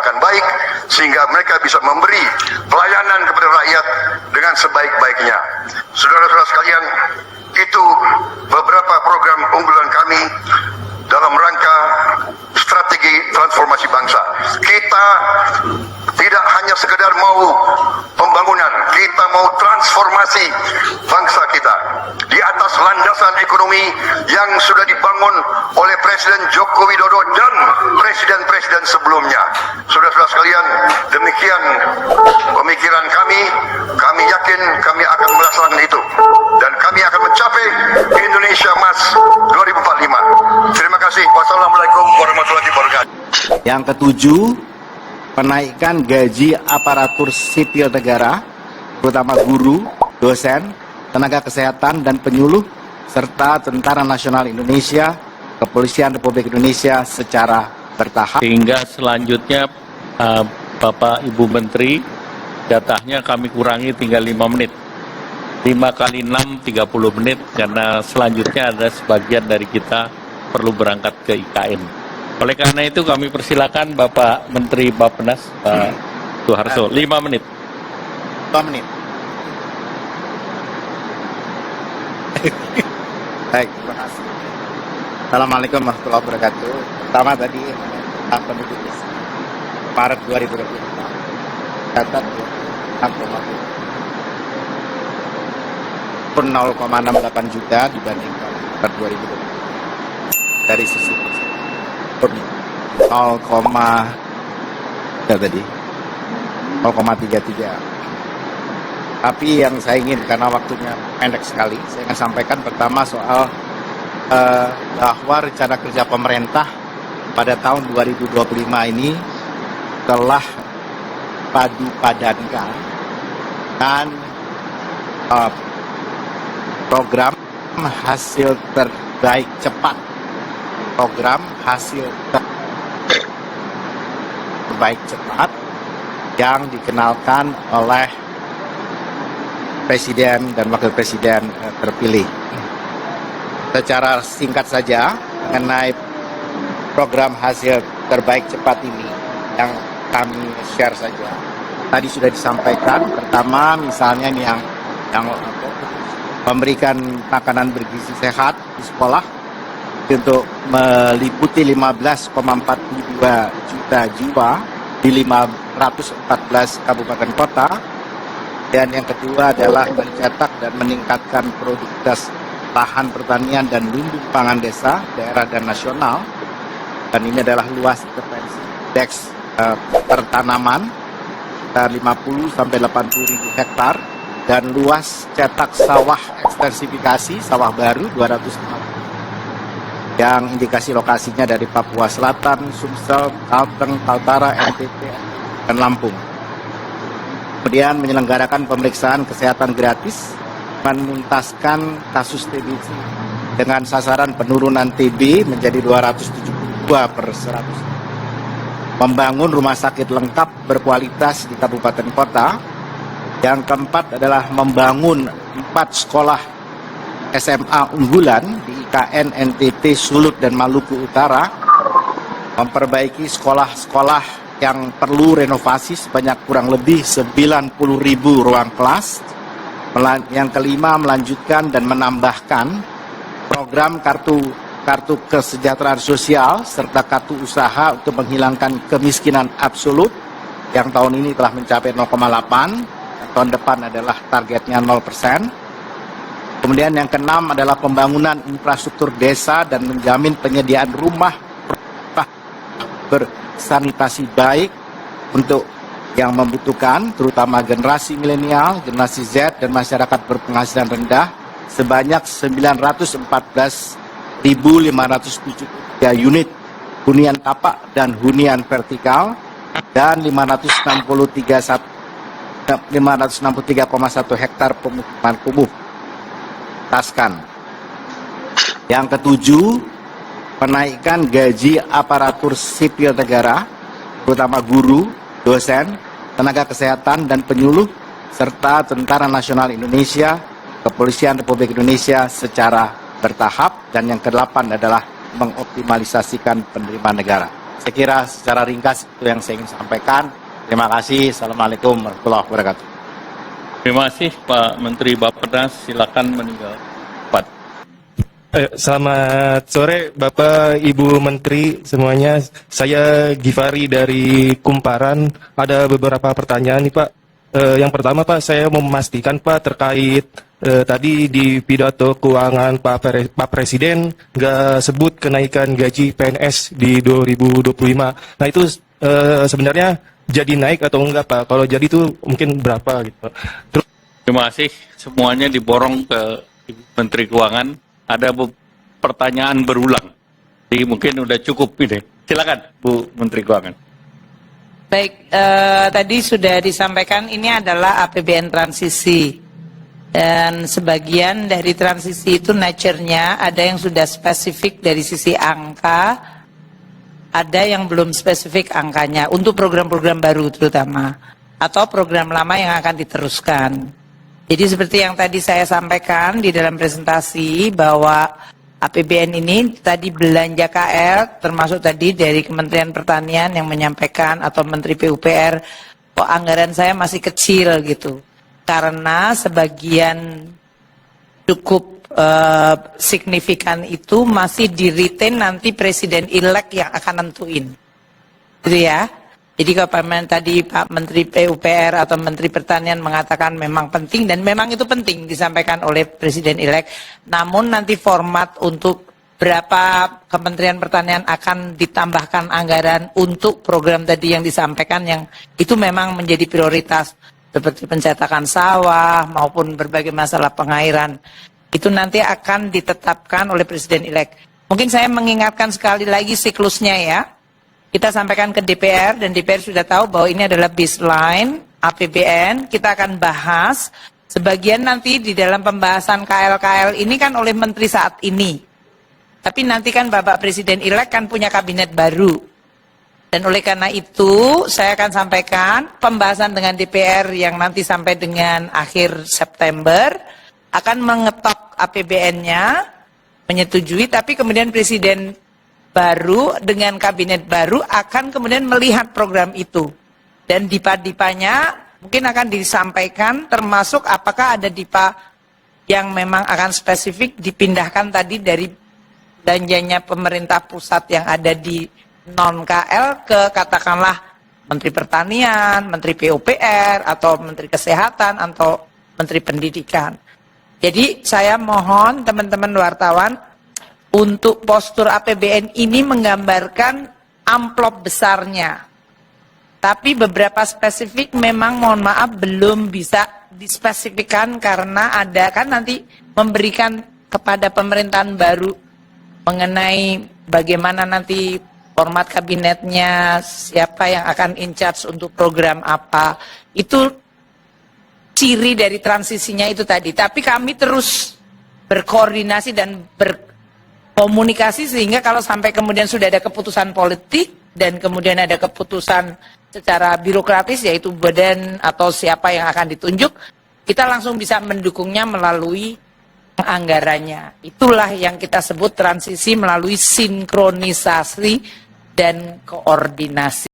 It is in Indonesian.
akan baik sehingga mereka bisa memberi pelayanan kepada rakyat dengan sebaik-baiknya. Saudara-saudara sekalian, itu beberapa program unggulan kami dalam rangka strategi transformasi bangsa. Kita tidak hanya sekedar mau pembangunan, kita mau transformasi bangsa kita di atas landasan ekonomi yang sudah dibangun oleh Presiden Joko Widodo dan presiden-presiden sebelumnya. Saudara-saudara sekalian, demikian pemikiran kami. Kami yakin kami akan melaksanakan itu dan kami akan mencapai Indonesia Emas 2045. Terima kasih. Wassalamualaikum warahmatullahi wabarakatuh. Yang ketujuh, penaikan gaji aparatur sipil negara, terutama guru, dosen, tenaga kesehatan, dan penyuluh, serta Tentara Nasional Indonesia, Kepolisian Republik Indonesia secara bertahap. Sehingga selanjutnya Bapak Ibu Menteri, jatahnya kami kurangi tinggal 5 menit. 5 kali 6, 30 menit, karena selanjutnya ada sebagian dari kita perlu berangkat ke IKN. Oleh karena itu kami persilakan Bapak Menteri Bappenas, Pak Soeharto, 5 menit. 5 menit. Baik, terima kasih. Assalamualaikum warahmatullahi wabarakatuh. Pertama tadi, penduduk Maret 2024, catat 0,68 juta dibandingkan Maret 2020. Dari sisi 0,33. Tapi yang saya ingin, karena waktunya pendek sekali, saya ingin sampaikan pertama soal bahwa rencana kerja pemerintah pada tahun 2025 ini telah padu-padankan dan program hasil terbaik cepat, program hasil terbaik cepat yang dikenalkan oleh Presiden dan Wakil Presiden terpilih. Secara singkat saja mengenai program hasil terbaik cepat ini yang kami share saja. Tadi sudah disampaikan, pertama misalnya ini yang memberikan makanan bergizi sehat di sekolah untuk meliputi 15,42 juta jiwa di 514 kabupaten kota. Dan yang kedua adalah mencetak dan meningkatkan produktivitas lahan pertanian dan lumbung pangan desa, daerah dan nasional. Dan ini adalah luas intervensi indeks pertanaman 50 sampai 80 ribu hektar, dan luas cetak sawah ekstensifikasi sawah baru 250, yang indikasi lokasinya dari Papua Selatan, Sumsel, Kalteng, Kaltara, NTT, dan Lampung. Kemudian menyelenggarakan pemeriksaan kesehatan gratis, menuntaskan kasus TBC dengan sasaran penurunan TB menjadi 272 per 100. Membangun rumah sakit lengkap berkualitas di kabupaten kota. Yang keempat adalah membangun 4 sekolah SMA unggulan di IKN, NTT, Sulut, dan Maluku Utara. Memperbaiki sekolah-sekolah yang perlu renovasi sebanyak kurang lebih 90.000 ruang kelas. Yang kelima, melanjutkan dan menambahkan program kartu kesejahteraan sosial serta kartu usaha untuk menghilangkan kemiskinan absolut yang tahun ini telah mencapai 0,8, tahun depan adalah targetnya 0%. Kemudian yang keenam adalah pembangunan infrastruktur desa dan menjamin penyediaan rumah bersanitasi baik untuk yang membutuhkan, terutama generasi milenial, generasi Z, dan masyarakat berpenghasilan rendah, sebanyak 914.573 unit hunian tapak dan hunian vertikal, dan 563,1 hektar pemukiman kumuh. Taskan. Yang ketujuh, penaikan gaji aparatur sipil negara, terutama guru, dosen, tenaga kesehatan, dan penyuluh, serta Tentara Nasional Indonesia, Kepolisian Republik Indonesia secara bertahap. Dan yang ke-8 adalah mengoptimalisasikan penerimaan negara. Saya kira secara ringkas itu yang saya ingin sampaikan. Terima kasih. Assalamualaikum warahmatullahi wabarakatuh. Terima kasih Pak Menteri Bappenas, silakan meninggal. Selamat sore Bapak Ibu Menteri semuanya. Saya Givari dari Kumparan. Ada beberapa pertanyaan nih Pak. Yang pertama Pak, saya mau memastikan Pak terkait tadi di pidato keuangan Pak Presiden nggak sebut kenaikan gaji PNS di 2025. Nah itu sebenarnya jadi naik atau enggak Pak? Kalau jadi itu mungkin berapa gitu Pak? Terima kasih. Semuanya diborong ke Ibu Menteri Keuangan. Ada pertanyaan berulang. Jadi mungkin udah cukup ini. Silakan Bu Menteri Keuangan. Baik, tadi sudah disampaikan ini adalah APBN transisi. Dan sebagian dari transisi itu nature-nya ada yang sudah spesifik dari sisi angka, ada yang belum spesifik angkanya untuk program-program baru terutama, atau program lama yang akan diteruskan. Jadi seperti yang tadi saya sampaikan di dalam presentasi bahwa APBN ini tadi belanja KL termasuk tadi dari Kementerian Pertanian yang menyampaikan atau Menteri PUPR, kok anggaran saya masih kecil gitu. Karena sebagian cukup signifikan itu masih di-retain nanti Presiden-elect yang akan nentuin. Gitu ya. Jadi kalau tadi Pak Menteri PUPR atau Menteri Pertanian mengatakan memang penting dan memang itu penting disampaikan oleh Presiden-elect. Namun nanti format untuk berapa Kementerian Pertanian akan ditambahkan anggaran untuk program tadi yang disampaikan yang itu memang menjadi prioritas seperti pencetakan sawah maupun berbagai masalah pengairan. Itu nanti akan ditetapkan oleh Presiden-elect. Mungkin saya mengingatkan sekali lagi siklusnya ya. Kita sampaikan ke DPR dan DPR sudah tahu bahwa ini adalah baseline APBN. Kita akan bahas sebagian nanti di dalam pembahasan KL-KL ini kan oleh menteri saat ini. Tapi nanti kan Bapak Presiden-elect kan punya kabinet baru. Dan oleh karena itu saya akan sampaikan pembahasan dengan DPR yang nanti sampai dengan akhir September akan mengetok APBN-nya, menyetujui, tapi kemudian Presiden baru dengan kabinet baru akan kemudian melihat program itu. Dan dipa-dipanya mungkin akan disampaikan termasuk apakah ada dipa yang memang akan spesifik dipindahkan tadi dari belanjanya pemerintah pusat yang ada di non-KL ke katakanlah Menteri Pertanian, Menteri PUPR, atau Menteri Kesehatan, atau Menteri Pendidikan. Jadi saya mohon teman-teman wartawan untuk postur APBN ini menggambarkan amplop besarnya. Tapi beberapa spesifik memang mohon maaf belum bisa dispesifikkan karena ada kan nanti memberikan kepada pemerintahan baru mengenai bagaimana nanti format kabinetnya, siapa yang akan in charge untuk program apa. Itu ciri dari transisinya itu tadi. Tapi kami terus berkoordinasi dan komunikasi sehingga kalau sampai kemudian sudah ada keputusan politik dan kemudian ada keputusan secara birokratis yaitu badan atau siapa yang akan ditunjuk, kita langsung bisa mendukungnya melalui anggarannya. Itulah yang kita sebut transisi melalui sinkronisasi dan koordinasi.